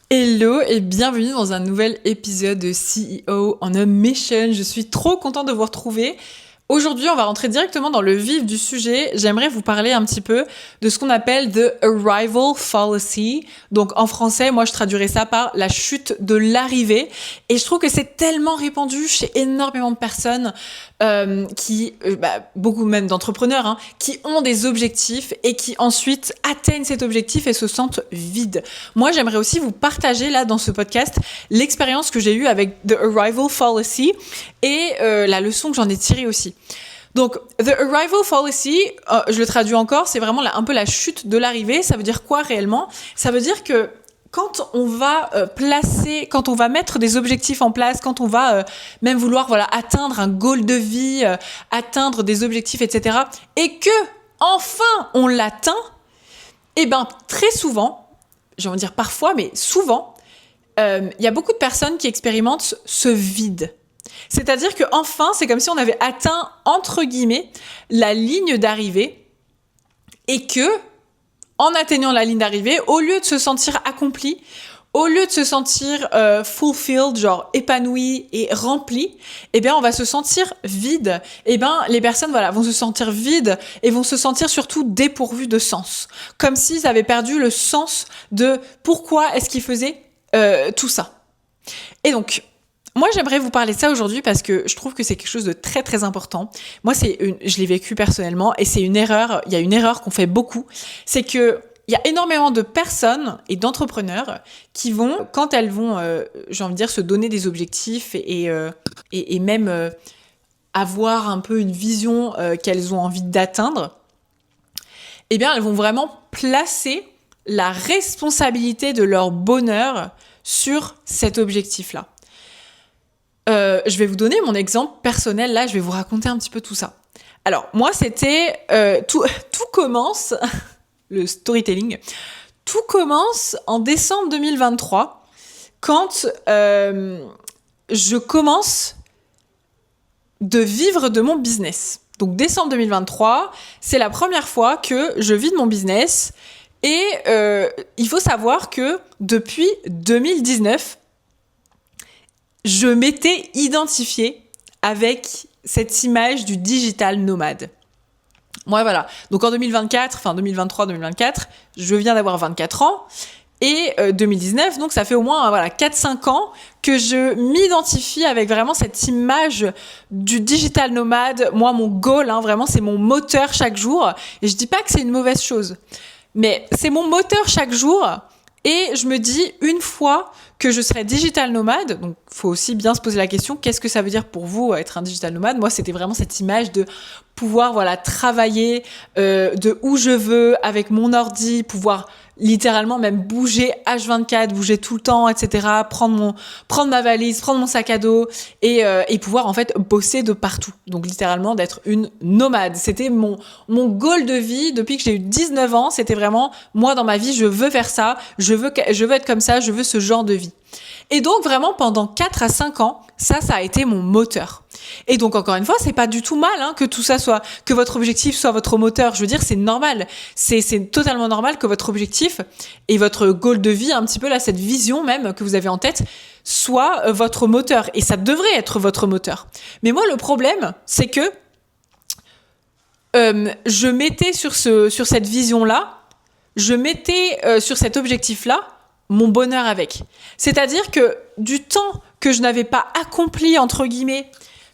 Hello et bienvenue dans un nouvel épisode de CEO on a Mission. Je suis trop contente de vous retrouver. Aujourd'hui, on va rentrer directement dans le vif du sujet. J'aimerais vous parler un petit peu de ce qu'on appelle the arrival fallacy. Donc, en français, moi, je traduirais ça par la chute de l'arrivée. Et je trouve que c'est tellement répandu chez énormément de personnes beaucoup même d'entrepreneurs, qui ont des objectifs et qui ensuite atteignent cet objectif et se sentent vides. Moi, j'aimerais aussi vous partager là dans ce podcast l'expérience que j'ai eue avec the arrival fallacy et la leçon que j'en ai tirée aussi. Donc, the arrival fallacy, je le traduis encore, c'est vraiment un peu la chute de l'arrivée. Ça veut dire quoi réellement ? Ça veut dire que quand on va quand on va mettre des objectifs en place, quand on va même vouloir atteindre un goal de vie, atteindre des objectifs, etc., et que enfin on l'atteint, très souvent, j'ai envie de dire parfois, mais souvent, il y a beaucoup de personnes qui expérimentent ce vide. C'est-à-dire que enfin, c'est comme si on avait atteint, entre guillemets, la ligne d'arrivée et que, en atteignant la ligne d'arrivée, au lieu de se sentir accompli, au lieu de se sentir fulfilled, genre épanoui et rempli, on va se sentir vide. Les personnes vont se sentir vides et vont se sentir surtout dépourvues de sens. Comme s'ils avaient perdu le sens de pourquoi est-ce qu'ils faisaient tout ça. Et donc, moi, j'aimerais vous parler de ça aujourd'hui parce que je trouve que c'est quelque chose de très, très important. Moi, je l'ai vécu personnellement et c'est une erreur. Il y a une erreur qu'on fait beaucoup. C'est que il y a énormément de personnes et d'entrepreneurs qui vont, quand elles vont, se donner des objectifs et même avoir un peu une vision qu'elles ont envie d'atteindre, elles vont vraiment placer la responsabilité de leur bonheur sur cet objectif-là. Je vais vous donner mon exemple personnel, là, je vais vous raconter un petit peu tout ça. Alors, moi, c'était... tout commence, le storytelling, tout commence en décembre 2023, quand je commence de vivre de mon business. Donc, décembre 2023, c'est la première fois que je vis de mon business, et il faut savoir que depuis 2019, je m'étais identifiée avec cette image du digital nomade. Moi, voilà. Donc, en 2023-2024, je viens d'avoir 24 ans. Et 2019, donc ça fait au moins 4-5 ans que je m'identifie avec vraiment cette image du digital nomade. Moi, mon goal, vraiment, c'est mon moteur chaque jour. Et je dis pas que c'est une mauvaise chose. Mais c'est mon moteur chaque jour. Et je me dis, une fois que je serai digital nomade, donc il faut aussi bien se poser la question, qu'est-ce que ça veut dire pour vous être un digital nomade ? Moi, c'était vraiment cette image de pouvoir travailler de où je veux, avec mon ordi, pouvoir littéralement même bouger H24, bouger tout le temps, etc. Prendre ma valise, prendre mon sac à dos et pouvoir en fait bosser de partout. Donc littéralement d'être une nomade. C'était mon goal de vie depuis que j'ai eu 19 ans. C'était vraiment, moi dans ma vie, je veux faire ça, je veux être comme ça, je veux ce genre de vie. Et donc vraiment pendant 4 à 5 ans, ça a été mon moteur. Et donc encore une fois, c'est pas du tout mal que tout ça que votre objectif soit votre moteur. Je veux dire, c'est normal. C'est totalement normal que votre objectif et votre goal de vie, un petit peu là, cette vision même que vous avez en tête, soit votre moteur. Et ça devrait être votre moteur. Mais moi, le problème, c'est que je mettais sur cette vision-là, je mettais sur cet objectif-là, mon bonheur avec. C'est-à-dire que du temps que je n'avais pas accompli, entre guillemets,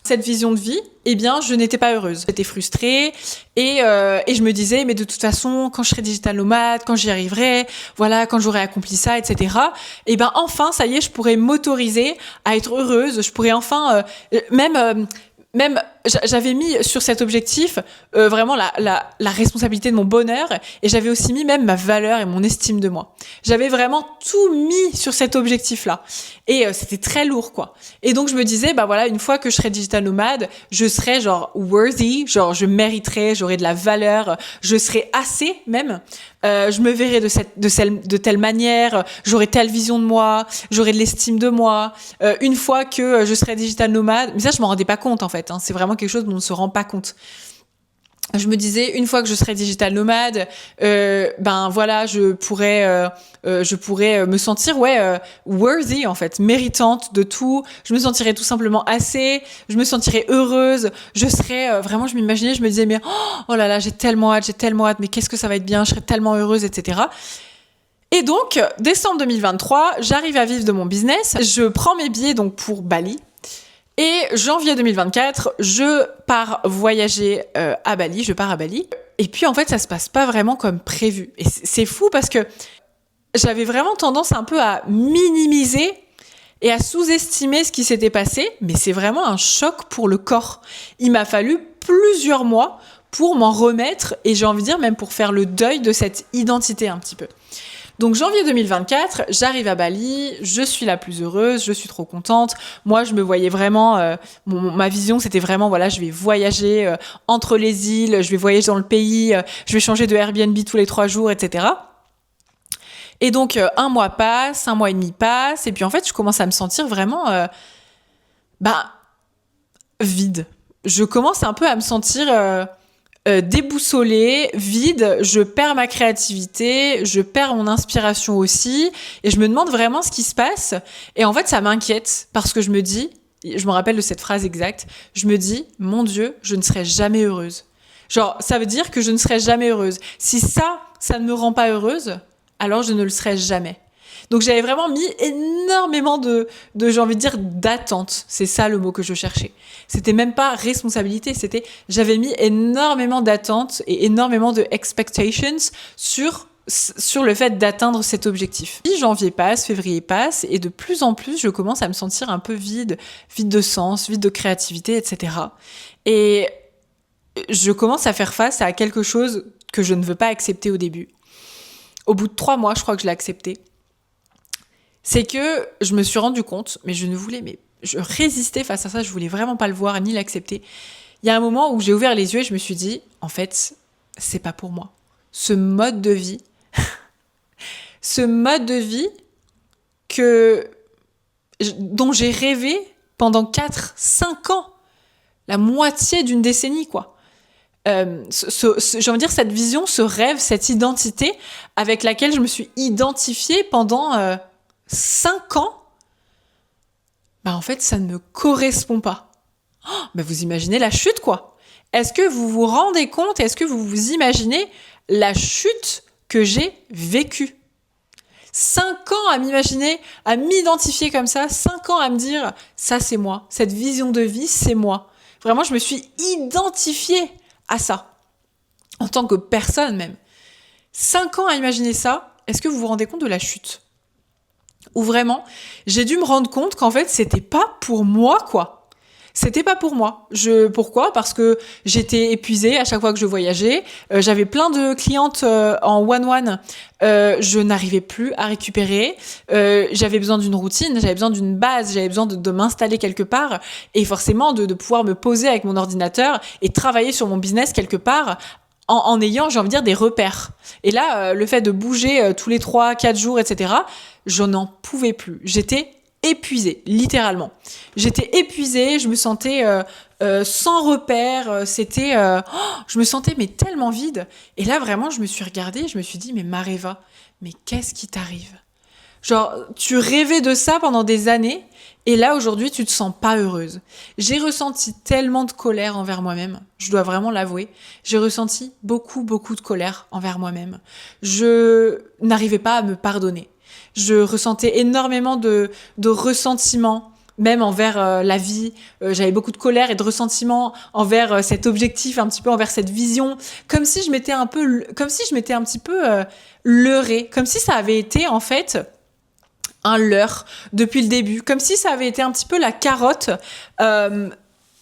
cette vision de vie, je n'étais pas heureuse. J'étais frustrée et je me disais, mais de toute façon, quand je serai digital nomade, quand j'y arriverai, quand j'aurai accompli ça, etc., enfin, ça y est, je pourrais m'autoriser à être heureuse. Je pourrais enfin, même j'avais mis sur cet objectif vraiment la responsabilité de mon bonheur et j'avais aussi mis même ma valeur et mon estime de moi. J'avais vraiment tout mis sur cet objectif-là et c'était très lourd quoi. Et donc je me disais une fois que je serai digital nomade, je serai worthy, je mériterai, j'aurai de la valeur, je serai assez même. Je me verrai de telle manière, j'aurai telle vision de moi, j'aurai de l'estime de moi. Une fois que je serai digital nomade, mais ça je m'en rendais pas compte en fait. C'est vraiment quelque chose dont on ne se rend pas compte. je me disais, une fois que je serai digital nomade, ben voilà, je pourrais me sentir worthy en fait, méritante de tout. Je me sentirais tout simplement assez. Je me sentirais heureuse. Je serais vraiment, je m'imaginais, je me disais mais oh là là, j'ai tellement hâte. Mais qu'est-ce que ça va être bien. Je serais tellement heureuse, etc. Et donc, décembre 2023, j'arrive à vivre de mon business. Je prends mes billets donc pour Bali. Et janvier 2024, je pars voyager à Bali, je pars à Bali. Et puis en fait, ça se passe pas vraiment comme prévu. Et c'est fou parce que j'avais vraiment tendance un peu à minimiser et à sous-estimer ce qui s'était passé, mais c'est vraiment un choc pour le corps. Il m'a fallu plusieurs mois pour m'en remettre et j'ai envie de dire même pour faire le deuil de cette identité un petit peu. Donc janvier 2024, j'arrive à Bali, je suis la plus heureuse, je suis trop contente. Moi, je me voyais vraiment, ma vision, c'était vraiment, voilà, je vais voyager entre les îles, je vais voyager dans le pays, je vais changer de Airbnb tous les 3 jours, etc. Et donc, 1 mois passe, 1 mois et demi passe, et puis en fait, je commence à me sentir vraiment, vide. Je commence un peu à me sentir déboussolée, vide, je perds ma créativité, je perds mon inspiration aussi, et je me demande vraiment ce qui se passe. Et en fait, ça m'inquiète, parce que je me dis, je me rappelle de cette phrase exacte, je me dis, mon Dieu, je ne serai jamais heureuse. Genre, ça veut dire que je ne serai jamais heureuse. Si ça ne me rend pas heureuse, alors je ne le serai jamais. Donc j'avais vraiment mis énormément de j'ai envie de dire, d'attente. C'est ça le mot que je cherchais. C'était même pas responsabilité, j'avais mis énormément d'attentes et énormément de expectations sur le fait d'atteindre cet objectif. Puis janvier passe, février passe, et de plus en plus, je commence à me sentir un peu vide de sens, vide de créativité, etc. Et je commence à faire face à quelque chose que je ne veux pas accepter au début. Au bout de 3 mois, je crois que je l'ai accepté. C'est que je me suis rendu compte, mais je résistais face à ça, je voulais vraiment pas le voir ni l'accepter. Il y a un moment où j'ai ouvert les yeux et je me suis dit, en fait, c'est pas pour moi. Ce mode de vie dont j'ai rêvé pendant 4-5 ans, la moitié d'une décennie, quoi. J'ai envie de dire, cette vision, ce rêve, cette identité avec laquelle je me suis identifiée pendant 5 ans, en fait, ça ne me correspond pas. Vous imaginez la chute, quoi. Est-ce que vous vous rendez compte, est-ce que vous vous imaginez la chute que j'ai vécue ? 5 ans à m'imaginer, à m'identifier comme ça, 5 ans à me dire, ça c'est moi, cette vision de vie, c'est moi. Vraiment, je me suis identifiée à ça, en tant que personne même. 5 ans à imaginer ça, est-ce que vous vous rendez compte de la chute ? Où vraiment, j'ai dû me rendre compte qu'en fait, c'était pas pour moi, quoi. C'était pas pour moi. Pourquoi ? Parce que j'étais épuisée à chaque fois que je voyageais. J'avais plein de clientes en one-one. Je n'arrivais plus à récupérer. J'avais besoin d'une routine, j'avais besoin d'une base, j'avais besoin de m'installer quelque part. Et forcément, de pouvoir me poser avec mon ordinateur et travailler sur mon business quelque part en ayant, j'ai envie de dire, des repères. Et là, le fait de bouger tous les 3-4 jours, etc., je n'en pouvais plus. J'étais épuisée, littéralement. J'étais épuisée, je me sentais sans repère, je me sentais mais tellement vide. Et là, vraiment, je me suis regardée, je me suis dit, mais Mareva, mais qu'est-ce qui t'arrive ? Genre, tu rêvais de ça pendant des années, et là, aujourd'hui, tu te sens pas heureuse. J'ai ressenti tellement de colère envers moi-même, je dois vraiment l'avouer. J'ai ressenti beaucoup, beaucoup de colère envers moi-même. Je n'arrivais pas à me pardonner. Je ressentais énormément de ressentiment, même envers la vie. J'avais beaucoup de colère et de ressentiment envers cet objectif, un petit peu envers cette vision, comme si je m'étais un petit peu leurrée, comme si ça avait été en fait un leurre depuis le début, comme si ça avait été un petit peu la carotte,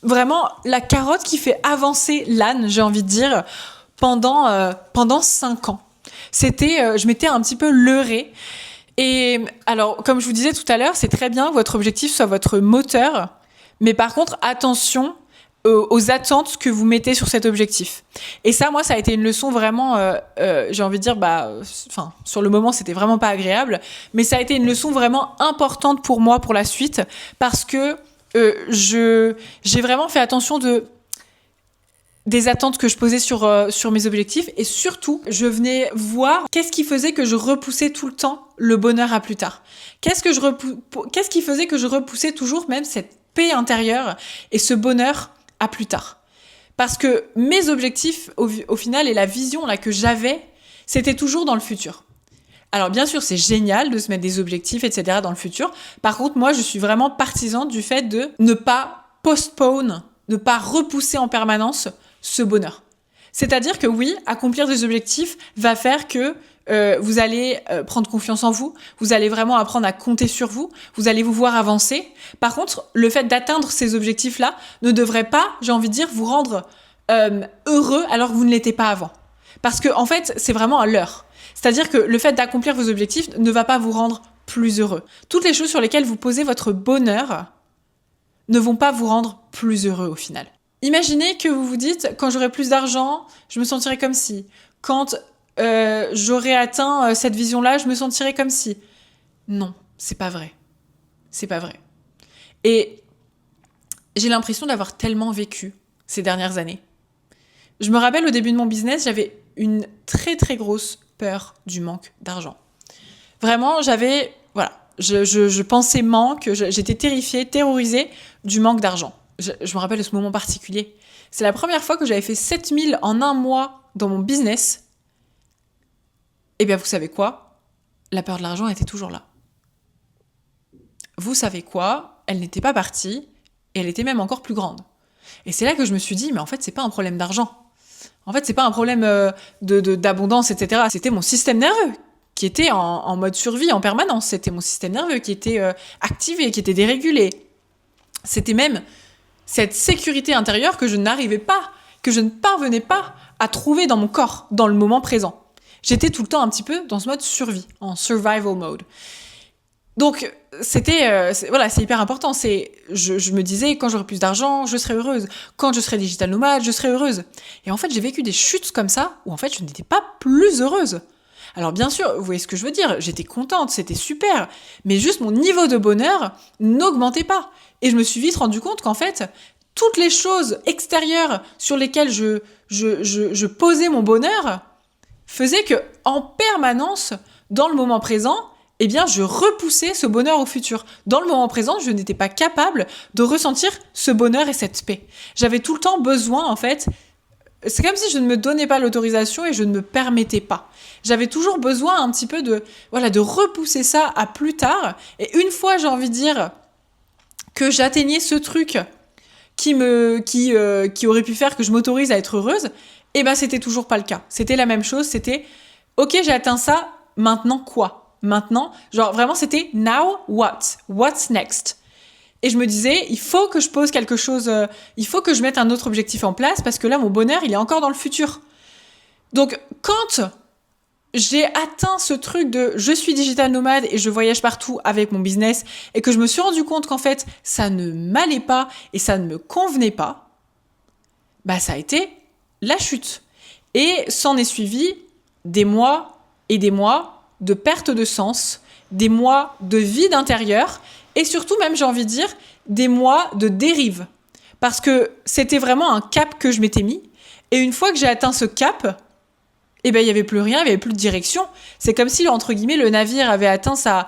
vraiment la carotte qui fait avancer l'âne, j'ai envie de dire, pendant 5 ans. Je m'étais un petit peu leurrée. Et alors, comme je vous disais tout à l'heure, c'est très bien que votre objectif soit votre moteur, mais par contre, attention aux attentes que vous mettez sur cet objectif. Et ça, moi, ça a été une leçon vraiment, j'ai envie de dire, sur le moment, c'était vraiment pas agréable, mais ça a été une leçon vraiment importante pour moi pour la suite, parce que j'ai vraiment fait attention des attentes que je posais sur mes objectifs, et surtout, je venais voir qu'est-ce qui faisait que je repoussais tout le temps le bonheur à plus tard. Qu'est-ce qui faisait que je repoussais toujours même cette paix intérieure et ce bonheur à plus tard. Parce que mes objectifs, au final, et la vision là que j'avais, c'était toujours dans le futur. Alors bien sûr, c'est génial de se mettre des objectifs, etc. dans le futur. Par contre, moi, je suis vraiment partisan du fait de ne pas postpone, ne pas repousser en permanence ce bonheur. C'est-à-dire que oui, accomplir des objectifs va faire que vous allez prendre confiance en vous, vous allez vraiment apprendre à compter sur vous, vous allez vous voir avancer. Par contre, le fait d'atteindre ces objectifs-là ne devrait pas, j'ai envie de dire, vous rendre heureux alors que vous ne l'étiez pas avant. Parce que en fait, c'est vraiment un leurre. C'est-à-dire que le fait d'accomplir vos objectifs ne va pas vous rendre plus heureux. Toutes les choses sur lesquelles vous posez votre bonheur ne vont pas vous rendre plus heureux au final. Imaginez que vous vous dites, quand j'aurai plus d'argent, je me sentirai comme si. Quand j'aurai atteint cette vision-là, je me sentirai comme si. Non, c'est pas vrai. C'est pas vrai. Et j'ai l'impression d'avoir tellement vécu ces dernières années. Je me rappelle au début de mon business, j'avais une très très grosse peur du manque d'argent. Vraiment, je pensais manque, j'étais terrifiée, terrorisée du manque d'argent. Je me rappelle de ce moment particulier. C'est la première fois que j'avais fait 7000 en un mois dans mon business. Eh bien, vous savez quoi ? La peur de l'argent était toujours là. Vous savez quoi ? Elle n'était pas partie, et elle était même encore plus grande. Et c'est là que je me suis dit, mais en fait, c'est pas un problème d'argent. En fait, c'est pas un problème d'abondance, etc. C'était mon système nerveux qui était en mode survie en permanence. C'était mon système nerveux qui était activé, qui était dérégulé. C'était même cette sécurité intérieure que je n'arrivais pas, que je ne parvenais pas à trouver dans mon corps, dans le moment présent. J'étais tout le temps un petit peu dans ce mode survie, en survival mode. Donc, c'est hyper important. Je me disais, quand j'aurai plus d'argent, je serai heureuse. Quand je serai digital nomade, je serai heureuse. Et en fait, j'ai vécu des chutes comme ça, où en fait, je n'étais pas plus heureuse. Alors bien sûr, vous voyez ce que je veux dire, j'étais contente, c'était super, mais juste mon niveau de bonheur n'augmentait pas. Et je me suis vite rendu compte qu'en fait, toutes les choses extérieures sur lesquelles je posais mon bonheur faisaient que, en permanence, dans le moment présent, eh bien, je repoussais ce bonheur au futur. Dans le moment présent, je n'étais pas capable de ressentir ce bonheur et cette paix. J'avais tout le temps besoin, en fait. C'est comme si je ne me donnais pas l'autorisation et je ne me permettais pas. J'avais toujours besoin un petit peu de repousser ça à plus tard. Et une fois, j'ai envie de dire, que j'atteignais ce truc qui aurait pu faire que je m'autorise à être heureuse, eh ben, c'était toujours pas le cas. C'était la même chose, c'était, ok, j'ai atteint ça, maintenant quoi ? Maintenant, genre vraiment, c'était now what ? What's next ? Et je me disais, il faut que je pose quelque chose, il faut que je mette un autre objectif en place parce que là, mon bonheur, il est encore dans le futur. Donc, quand j'ai atteint ce truc de je suis digital nomade et je voyage partout avec mon business et que je me suis rendu compte qu'en fait, ça ne m'allait pas et ça ne me convenait pas, bah, ça a été la chute. Et s'en est suivi des mois et des mois de perte de sens, des mois de vide intérieur et surtout même, j'ai envie de dire, des mois de dérive. Parce que c'était vraiment un cap que je m'étais mis. Et une fois que j'ai atteint ce cap, eh ben, il n'y avait plus rien, il n'y avait plus de direction. C'est comme si, entre guillemets, le navire avait atteint sa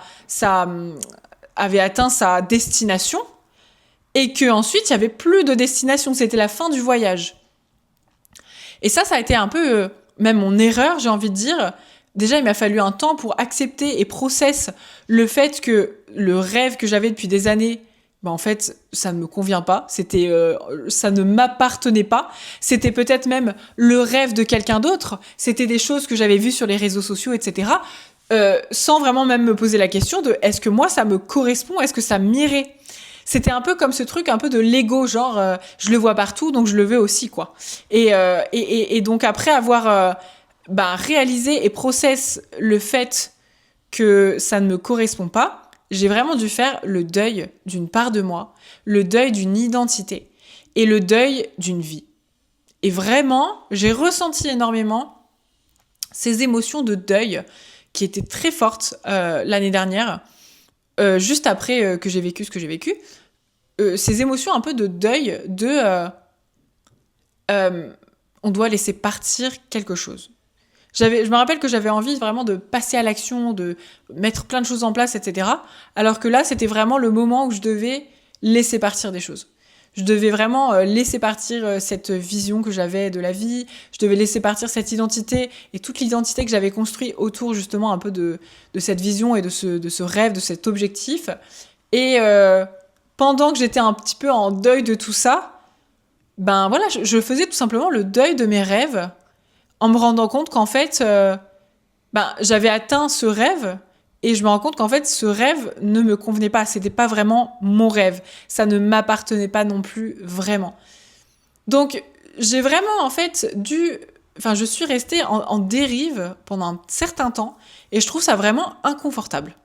destination et qu'ensuite, il n'y avait plus de destination. C'était la fin du voyage. Et ça a été un peu, même mon erreur, j'ai envie de dire. Déjà, il m'a fallu un temps pour accepter et process le fait que le rêve que j'avais depuis des années, ben en fait, ça ne me convient pas. Ça ne m'appartenait pas. C'était peut-être même le rêve de quelqu'un d'autre. C'était des choses que j'avais vues sur les réseaux sociaux, etc. Sans vraiment même me poser la question de est-ce que moi, ça me correspond ? Est-ce que ça m'irait ? C'était un peu comme ce truc un peu de l'ego, genre je le vois partout, donc je le veux aussi, quoi. Et donc après avoir réalisé et process le fait que ça ne me correspond pas, j'ai vraiment dû faire le deuil d'une part de moi, le deuil d'une identité et le deuil d'une vie. Et vraiment, j'ai ressenti énormément ces émotions de deuil qui étaient très fortes l'année dernière, juste après que j'ai vécu ce que j'ai vécu. Ces émotions un peu de deuil, on doit laisser partir quelque chose. Je me rappelle que j'avais envie vraiment de passer à l'action, de mettre plein de choses en place, etc. Alors que là, c'était vraiment le moment où je devais laisser partir des choses. Je devais vraiment laisser partir cette vision que j'avais de la vie. Je devais laisser partir cette identité et toute l'identité que j'avais construite autour justement un peu de cette vision et de ce rêve, de cet objectif. Et pendant que j'étais un petit peu en deuil de tout ça, ben voilà, je faisais tout simplement le deuil de mes rêves en me rendant compte qu'en fait, j'avais atteint ce rêve et je me rends compte qu'en fait, ce rêve ne me convenait pas. C'était pas vraiment mon rêve. Ça ne m'appartenait pas non plus vraiment. Donc, j'ai vraiment, en fait, je suis restée en dérive pendant un certain temps et je trouve ça vraiment inconfortable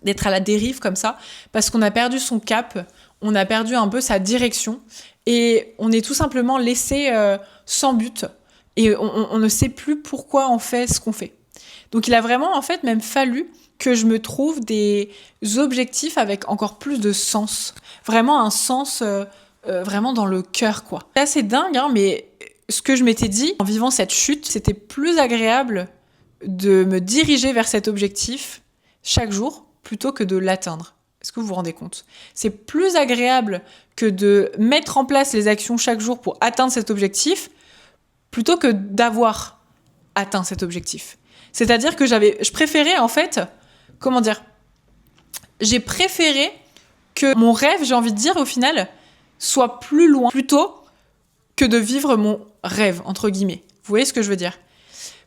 d'être à la dérive comme ça parce qu'on a perdu son cap, on a perdu un peu sa direction et on est tout simplement laissé sans but. Et on ne sait plus pourquoi on fait ce qu'on fait. Donc il a vraiment en fait même fallu que je me trouve des objectifs avec encore plus de sens. Vraiment un sens vraiment dans le cœur, quoi. C'est assez dingue, hein, mais ce que je m'étais dit en vivant cette chute, c'était plus agréable de me diriger vers cet objectif chaque jour plutôt que de l'atteindre. Est-ce que vous vous rendez compte ? C'est plus agréable que de mettre en place les actions chaque jour pour atteindre cet objectif plutôt que d'avoir atteint cet objectif. C'est-à-dire que je préférais en fait, j'ai préféré que mon rêve, j'ai envie de dire au final, soit plus loin, plutôt que de vivre mon rêve, entre guillemets. Vous voyez ce que je veux dire ?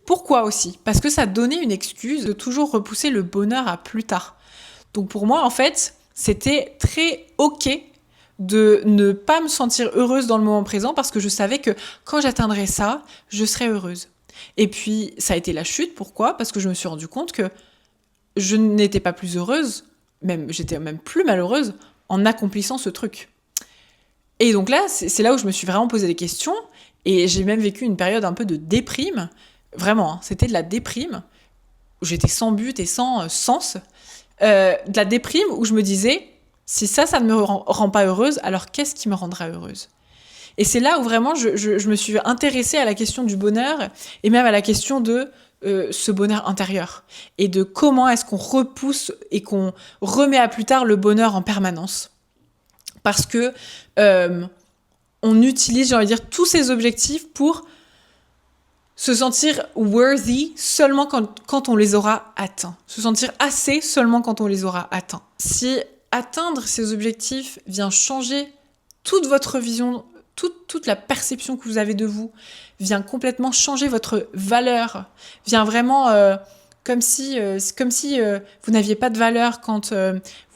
Pourquoi aussi ? Parce que ça donnait une excuse de toujours repousser le bonheur à plus tard. Donc pour moi, en fait, c'était très ok de ne pas me sentir heureuse dans le moment présent parce que je savais que quand j'atteindrais ça, je serais heureuse. Et puis, ça a été la chute. Pourquoi ? Parce que je me suis rendu compte que je n'étais pas plus heureuse, j'étais même plus malheureuse en accomplissant ce truc. Et donc là, c'est là où je me suis vraiment posé des questions et j'ai même vécu une période un peu de déprime. Vraiment, hein, c'était de la déprime où j'étais sans but et sans sens. De la déprime où je me disais si ça ne me rend pas heureuse, alors qu'est-ce qui me rendra heureuse ? Et c'est là où vraiment je me suis intéressée à la question du bonheur et même à la question de ce bonheur intérieur et de comment est-ce qu'on repousse et qu'on remet à plus tard le bonheur en permanence. Parce que on utilise, j'ai envie de dire, tous ces objectifs pour se sentir worthy seulement quand on les aura atteints. Se sentir assez seulement quand on les aura atteints. Si atteindre ces objectifs vient changer toute votre vision, toute la perception que vous avez de vous, vient complètement changer votre valeur, vient vraiment comme si vous n'aviez pas de valeur quand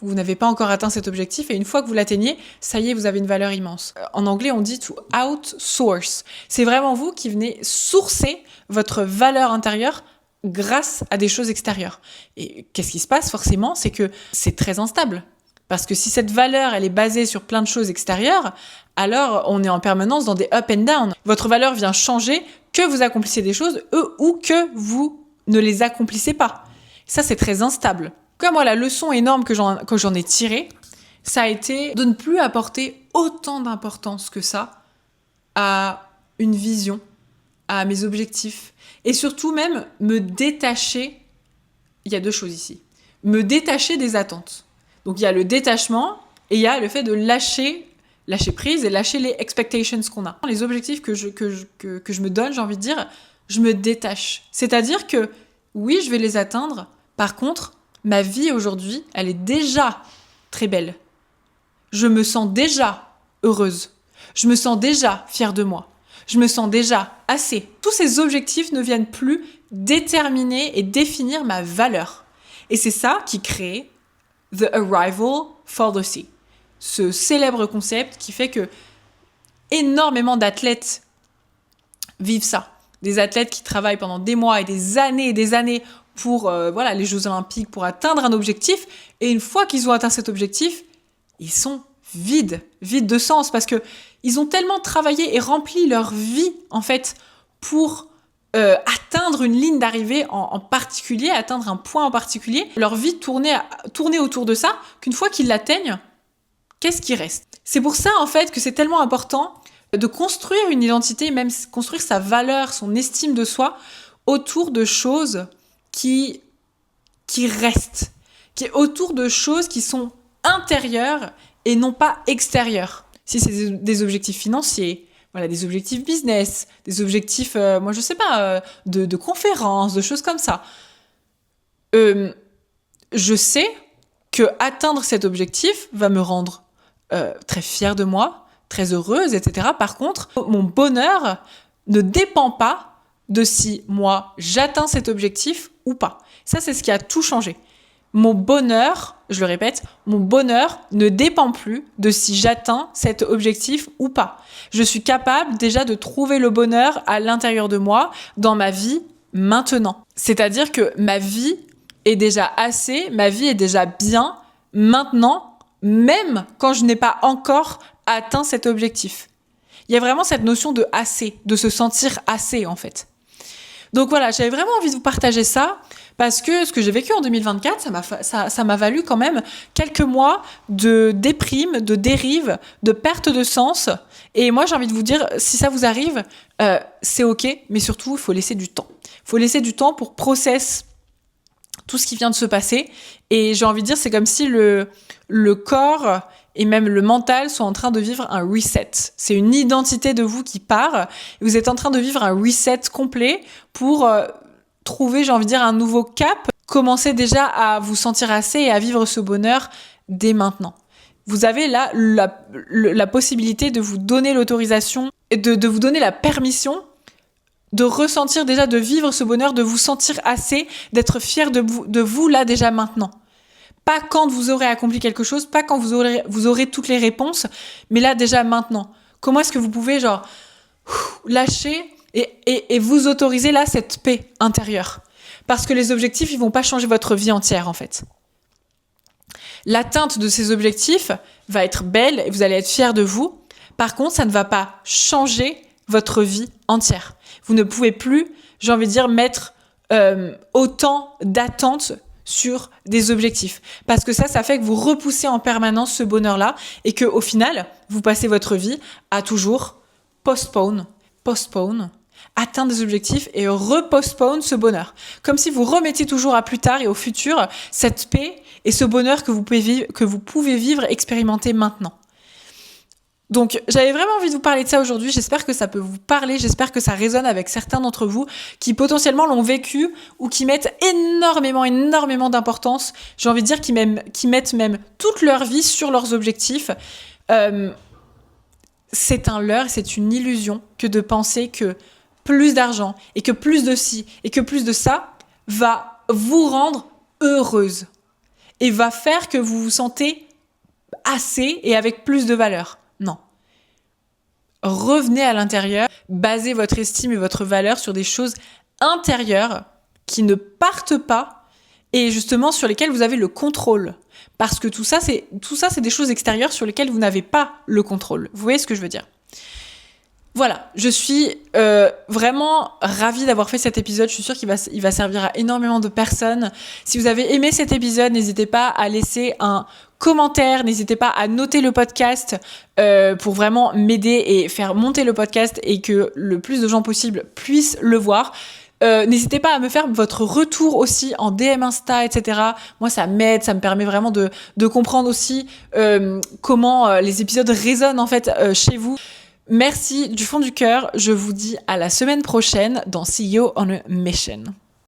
vous n'avez pas encore atteint cet objectif et une fois que vous l'atteignez, ça y est, vous avez une valeur immense. En anglais, on dit to outsource. C'est vraiment vous qui venez sourcer votre valeur intérieure grâce à des choses extérieures. Et qu'est-ce qui se passe forcément ? C'est que c'est très instable. Parce que si cette valeur, elle est basée sur plein de choses extérieures, alors on est en permanence dans des up and down. Votre valeur vient changer que vous accomplissez des choses ou que vous ne les accomplissez pas. Ça, c'est très instable. Comme moi, la leçon énorme que j'en ai tirée, ça a été de ne plus apporter autant d'importance que ça à une vision, à mes objectifs. Et surtout même me détacher, il y a deux choses ici, me détacher des attentes. Donc il y a le détachement et il y a le fait de lâcher prise et lâcher les expectations qu'on a. Les objectifs que je me donne, j'ai envie de dire, je me détache. C'est-à-dire que oui, je vais les atteindre. Par contre, ma vie aujourd'hui, elle est déjà très belle. Je me sens déjà heureuse. Je me sens déjà fière de moi. Je me sens déjà assez. Tous ces objectifs ne viennent plus déterminer et définir ma valeur. Et c'est ça qui crée The Arrival Fallacy. Ce célèbre concept qui fait que énormément d'athlètes vivent ça. Des athlètes qui travaillent pendant des mois et des années pour les Jeux Olympiques, pour atteindre un objectif. Et une fois qu'ils ont atteint cet objectif, ils sont vides de sens parce que ils ont tellement travaillé et rempli leur vie en fait pour atteindre une ligne d'arrivée en particulier, atteindre un point en particulier. Leur vie tournait autour de ça qu'une fois qu'ils l'atteignent, qu'est-ce qui reste ? C'est pour ça en fait que c'est tellement important de construire une identité, même construire sa valeur, son estime de soi autour de choses qui restent, qui est autour de choses qui sont intérieures et non pas extérieures. Si c'est des objectifs financiers, voilà, des objectifs business, des objectifs, moi je sais pas, de conférences, de choses comme ça. Je sais que atteindre cet objectif va me rendre très fière de moi, très heureuse, etc. Par contre, mon bonheur ne dépend pas de si moi j'atteins cet objectif ou pas. Ça, c'est ce qui a tout changé. Mon bonheur, je le répète, mon bonheur ne dépend plus de si j'atteins cet objectif ou pas. Je suis capable déjà de trouver le bonheur à l'intérieur de moi, dans ma vie, maintenant. C'est-à-dire que ma vie est déjà assez, ma vie est déjà bien, maintenant, même quand je n'ai pas encore atteint cet objectif. Il y a vraiment cette notion de assez, de se sentir assez en fait. Donc voilà, j'avais vraiment envie de vous partager ça parce que ce que j'ai vécu en 2024, ça m'a valu quand même quelques mois de déprime, de dérive, de perte de sens. Et moi, j'ai envie de vous dire, si ça vous arrive, c'est ok, mais surtout, il faut laisser du temps. Il faut laisser du temps pour process tout ce qui vient de se passer. Et j'ai envie de dire, c'est comme si le corps et même le mental sont en train de vivre un reset. C'est une identité de vous qui part. Et vous êtes en train de vivre un reset complet pour trouver, j'ai envie de dire, un nouveau cap. Commencez déjà à vous sentir assez et à vivre ce bonheur dès maintenant. Vous avez là la possibilité de vous donner l'autorisation, de vous donner la permission de ressentir déjà, de vivre ce bonheur, de vous sentir assez, d'être fier de vous là déjà maintenant. Pas quand vous aurez accompli quelque chose, pas quand vous aurez toutes les réponses, mais là déjà maintenant. Comment est-ce que vous pouvez lâcher et vous autoriser là cette paix intérieure? Parce que les objectifs, ils vont pas changer votre vie entière en fait. L'atteinte de ces objectifs va être belle et vous allez être fiers de vous. Par contre, ça ne va pas changer votre vie entière. Vous ne pouvez plus, j'ai envie de dire, mettre autant d'attentes sur des objectifs. Parce que ça fait que vous repoussez en permanence ce bonheur-là et qu'au final, vous passez votre vie à toujours postpone, atteindre des objectifs et repostpone ce bonheur. Comme si vous remettiez toujours à plus tard et au futur cette paix et ce bonheur que vous pouvez vivre, expérimenter maintenant. Donc, j'avais vraiment envie de vous parler de ça aujourd'hui. J'espère que ça peut vous parler. J'espère que ça résonne avec certains d'entre vous qui potentiellement l'ont vécu ou qui mettent énormément d'importance. J'ai envie de dire qui mettent même toute leur vie sur leurs objectifs. C'est un leurre, c'est une illusion que de penser que plus d'argent et que plus de ci et que plus de ça va vous rendre heureuse et va faire que vous vous sentez assez et avec plus de valeur. Non. Revenez à l'intérieur, basez votre estime et votre valeur sur des choses intérieures qui ne partent pas et justement sur lesquelles vous avez le contrôle. Parce que tout ça, c'est des choses extérieures sur lesquelles vous n'avez pas le contrôle. Vous voyez ce que je veux dire ? Voilà, je suis vraiment ravie d'avoir fait cet épisode. Je suis sûre qu'il va servir à énormément de personnes. Si vous avez aimé cet épisode, n'hésitez pas à laisser un commentaire, n'hésitez pas à noter le podcast pour vraiment m'aider et faire monter le podcast et que le plus de gens possible puissent le voir. N'hésitez pas à me faire votre retour aussi en DM Insta, etc. Moi, ça m'aide, ça me permet vraiment de comprendre aussi comment les épisodes résonnent en fait chez vous. Merci du fond du cœur. Je vous dis à la semaine prochaine dans See You on a Mission.